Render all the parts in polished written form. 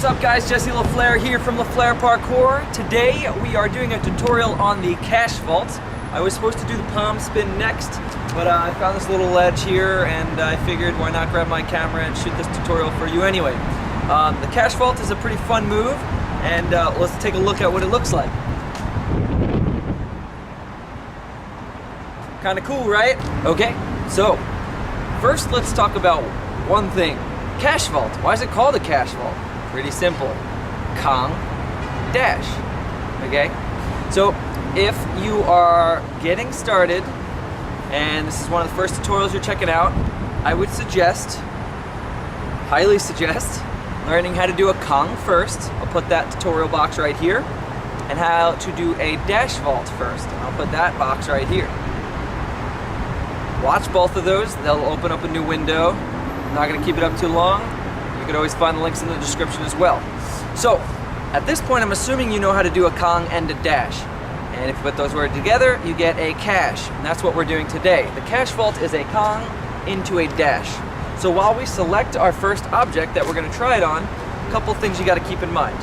up guys, Flair here from Flair Parkour. Today we are doing a tutorial on the Kash vault. I was supposed to do the palm spin next, but I found this little ledge here and I figured why not grab my camera and shoot this tutorial for you anyway. The Kash vault is a pretty fun move, and let's take a look at what it looks like. Kinda cool, right? Okay, so first let's talk about one thing. Kash vault. Why is it called a Kash vault? Pretty simple. Kong dash. Okay? So if you are getting started and this is one of the first tutorials you're checking out, I would suggest, highly suggest, learning how to do a Kong first. I'll put that tutorial box right here. And how to do a dash vault first. And I'll put that box right here. Watch both of those. They'll open up a new window. I'm not going to keep it up too long. You can always find the links in the description as well. So, at this point I'm assuming you know how to do a Kong and a dash. And if you put those words together, you get a Kash. And that's what we're doing today. The Kash vault is a Kong into a dash. So while we select our first object that we're going to try it on, a couple things you got to keep in mind.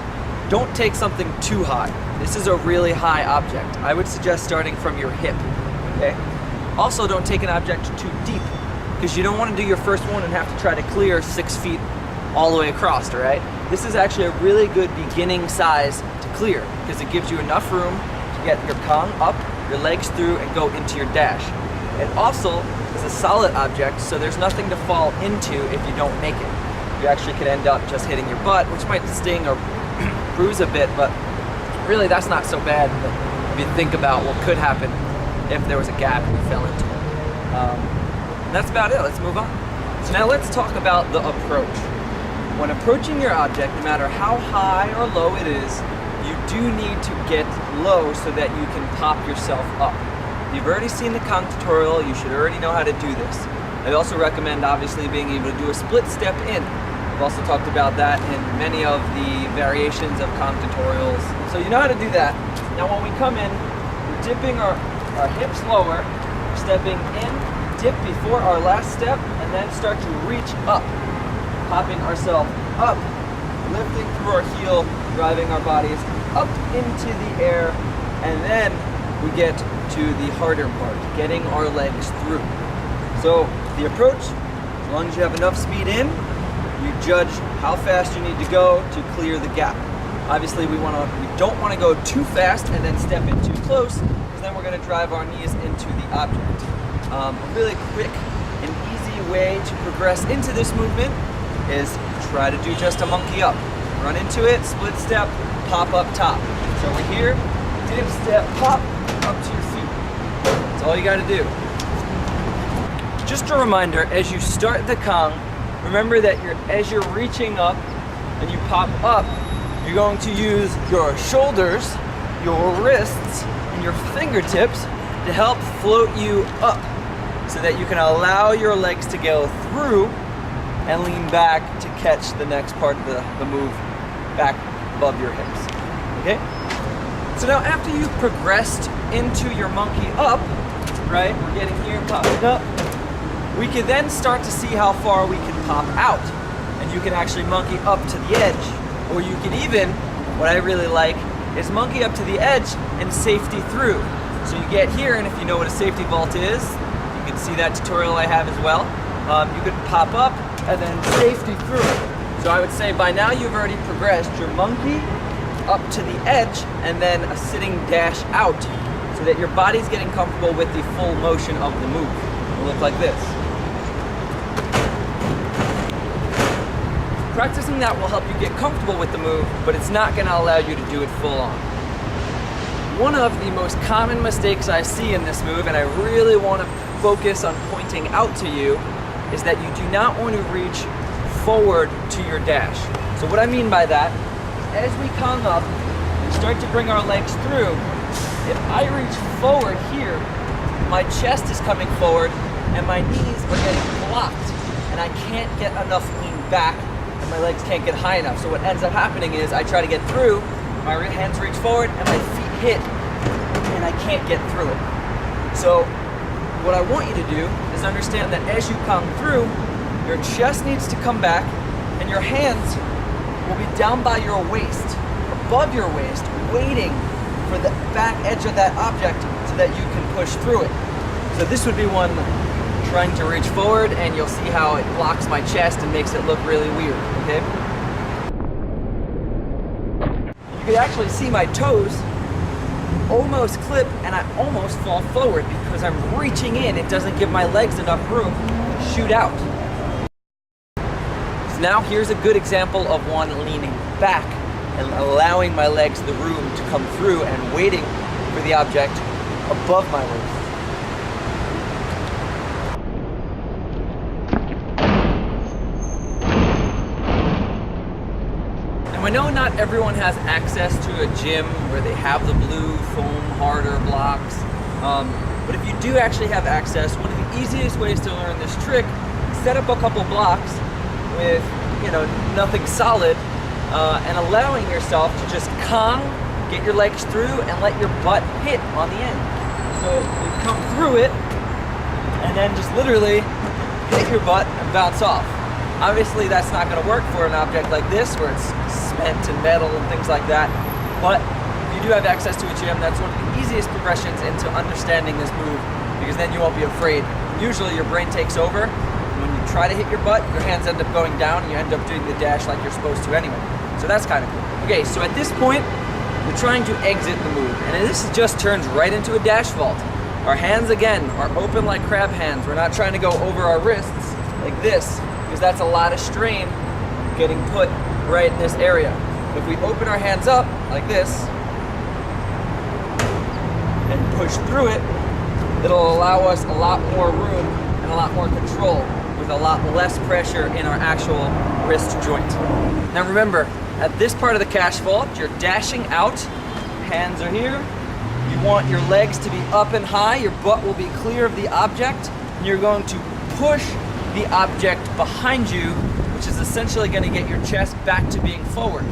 Don't take something too high. This is a really high object. I would suggest starting from your hip. Okay? Also, don't take an object too deep, because you don't want to do your first one and have to try to clear 6 feet all the way across, all right? This is actually a really good beginning size to clear, because it gives you enough room to get your Kong up, your legs through, and go into your dash. It also is a solid object, so there's nothing to fall into if you don't make it. You actually could end up just hitting your butt, which might sting or bruise a bit, but really that's not so bad if you think about what could happen if there was a gap and you fell into it. And that's about it. Let's move on. So now let's talk about the approach. When approaching your object, no matter how high or low it is, you do need to get low so that you can pop yourself up. You've already seen the Kong tutorial, you should already know how to do this. I also recommend obviously being able to do a split step in. I've also talked about that in many of the variations of Kong tutorials. So you know how to do that. Now when we come in, we're dipping our hips lower, stepping in, dip before our last step, and then start to reach up, popping ourselves up, lifting through our heel, driving our bodies up into the air, and then we get to the harder part, getting our legs through. So the approach, as long as you have enough speed in, you judge how fast you need to go to clear the gap. Obviously we don't want to go too fast and then step in too close, because then we're going to drive our knees into the object. A really quick and easy way to progress into this movement is try to do just a monkey up. Run into it, split step, pop up top. So we're here, dip, step, pop, up to your feet. That's all you got to do. Just a reminder, as you start the Kong, remember that as you're reaching up and you pop up, you're going to use your shoulders, your wrists, and your fingertips to help float you up so that you can allow your legs to go through and lean back to catch the next part of the move back above your hips. Okay? So now after you've progressed into your monkey up, right, we're getting here, popping up, we can then start to see how far we can pop out. And you can actually monkey up to the edge. Or you can even, what I really like, is monkey up to the edge and safety through. So you get here, and if you know what a safety vault is, you can see that tutorial I have as well. You could pop up and then safety through. So I would say by now you've already progressed your monkey up to the edge and then a sitting dash out so that your body's getting comfortable with the full motion of the move. It'll look like this. Practicing that will help you get comfortable with the move, but it's not going to allow you to do it full on. One of the most common mistakes I see in this move, and I really want to focus on pointing out to you, is that you do not want to reach forward to your dash. So what I mean by that, as we Kong up and start to bring our legs through, if I reach forward here, my chest is coming forward and my knees are getting blocked and I can't get enough lean back and my legs can't get high enough. So what ends up happening is I try to get through, my hands reach forward and my feet hit and I can't get through it. So what I want you to do is understand that as you come through, your chest needs to come back and your hands will be down by your waist, above your waist, waiting for the back edge of that object so that you can push through it. So this would be one trying to reach forward, and you'll see how it blocks my chest and makes it look really weird, okay? You can actually see my toes almost clip, and I almost fall forward because I'm reaching in. It doesn't give my legs enough room to shoot out. So now here's a good example of one leaning back and allowing my legs the room to come through and waiting for the object above my waist. I know not everyone has access to a gym where they have the blue foam harder blocks, but if you do actually have access, one of the easiest ways to learn this trick is set up a couple blocks with, nothing solid, and allowing yourself to just Kong, get your legs through, and let your butt hit on the end. So you come through it, and then just literally hit your butt and bounce off. Obviously that's not going to work for an object like this where it's cement and metal and things like that, but if you do have access to a gym, that's one of the easiest progressions into understanding this move, because then you won't be afraid. Usually your brain takes over, and when you try to hit your butt, your hands end up going down and you end up doing the dash like you're supposed to anyway. So that's kind of cool. Okay, so at this point, we're trying to exit the move, and this just turns right into a dash vault. Our hands, again, are open like crab hands. We're not trying to go over our wrists like this, because that's a lot of strain getting put right in this area. If we open our hands up like this and push through it, it'll allow us a lot more room and a lot more control with a lot less pressure in our actual wrist joint. Now remember, at this part of the Kash vault, you're dashing out, hands are here, you want your legs to be up and high, your butt will be clear of the object, and you're going to push the object behind you, which is essentially going to get your chest back to being forward.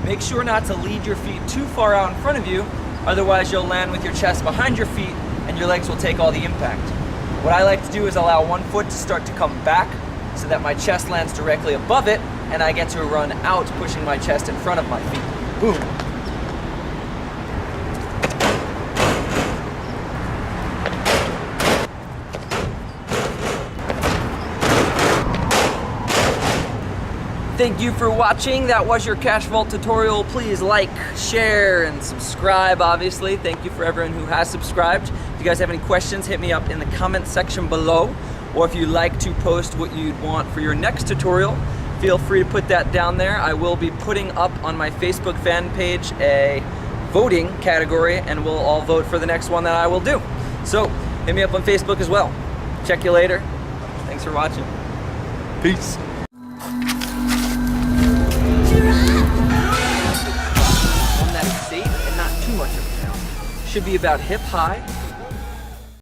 Make sure not to lead your feet too far out in front of you, otherwise you'll land with your chest behind your feet and your legs will take all the impact. What I like to do is allow one foot to start to come back so that my chest lands directly above it and I get to run out, pushing my chest in front of my feet. Boom. Thank you for watching. That was your Kash Vault tutorial. Please like, share, and subscribe, obviously. Thank you for everyone who has subscribed. If you guys have any questions, hit me up in the comment section below. Or if you'd like to post what you'd want for your next tutorial, feel free to put that down there. I will be putting up on my Facebook fan page a voting category, and we'll all vote for the next one that I will do. So hit me up on Facebook as well. Check you later. Thanks for watching. Peace. Should be about hip high,